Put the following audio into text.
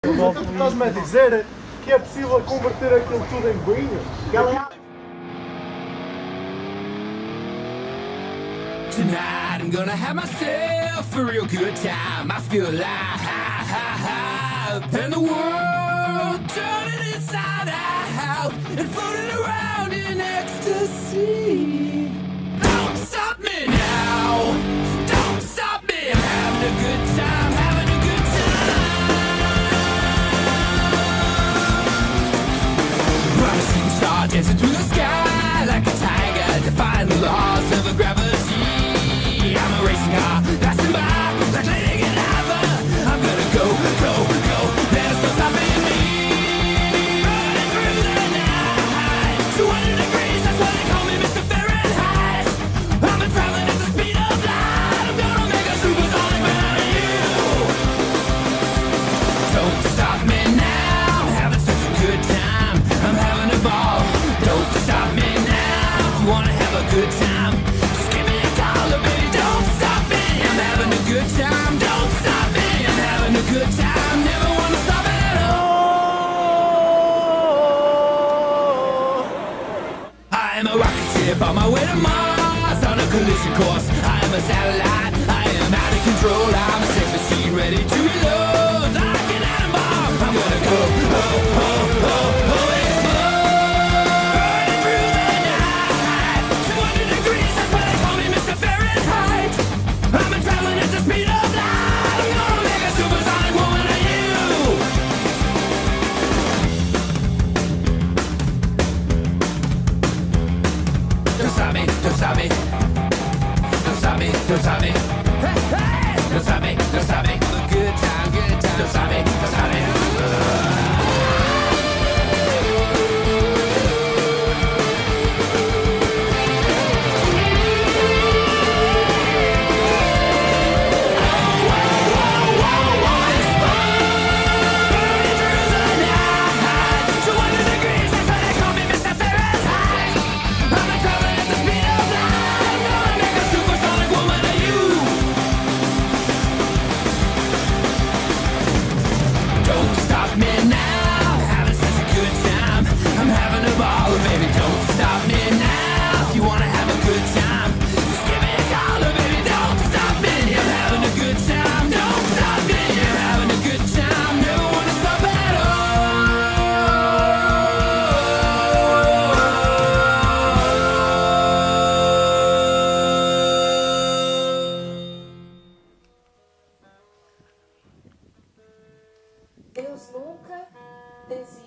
Estás-me a dizer que é possível converter aquilo tudo em vinho? Tonight I'm gonna have myself a real good time. I feel alive, and the world turning inside out and floating around in ecstasy. Don't stop me now, don't stop me. I'm having a good time, having a good time. I'm a shooting star dancing through the sky like a tiger, defying the laws of gravity. I'm a racing car, passing by like Lady Godiva. I'm gonna go, go, go. There's no stopping me. Running through the night, 200 degrees, that's why they call me Mr. Fahrenheit. I've been traveling at the speed of light. I'm gonna make a supersonic man out of you. Don't stop me now, I'm having such a good time. I'm having a ball. Don't stop me now, if you wanna have a good time. Just give me a call, baby. Don't stop me, I'm having a good time. Don't stop me, I'm having a good time. Never wanna stop at all. I am a rocket ship on my way to Mars, on a collision course. I am a satellite, I am out of control. I'm a sex machine ready to reload like an atom bomb. I'm gonna go, oh, oh, oh, oh, explode. Burning through the night, 200 degrees, that's why they call me Mr. Fahrenheit. I've been traveling at the speed of light. I'm gonna make a supersonic woman of you. Don't stop me, don't stop me. Don't stop me, don't stop me. Hey, hey! Don't stop me, don't stop me. Have a good time, good time. Don't stop me, don't stop me. Deus nunca desiste.